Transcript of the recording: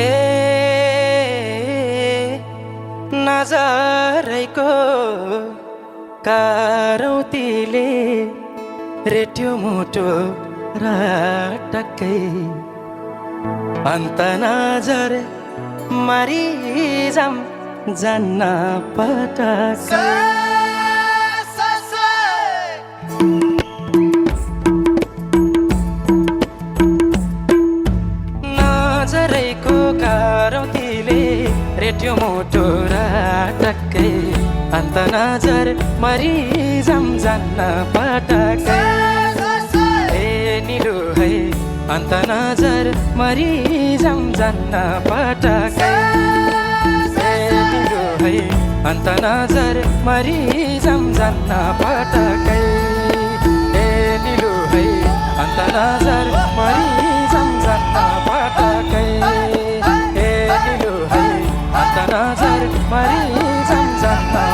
ए नजरैको कारौतीले रेट्यो मुटो र टक्कै अन्त नजर मरिजाम जान्न पटक्कै नजरैको कारौतीले रेट्यो मुटो र टक्कै अन्त नजर मरिजाम जान्न पटक्कै ए निलो है अन्त नजर मरिजाम जान्न पटक्कै ए निलो है अन्त नजर मरिजाम जान्न पटक्कै ए निलो है अन्त नजर मरिजाम जान्न पटक्कै ए निलो है अन्त नजर मरिजाम जान्न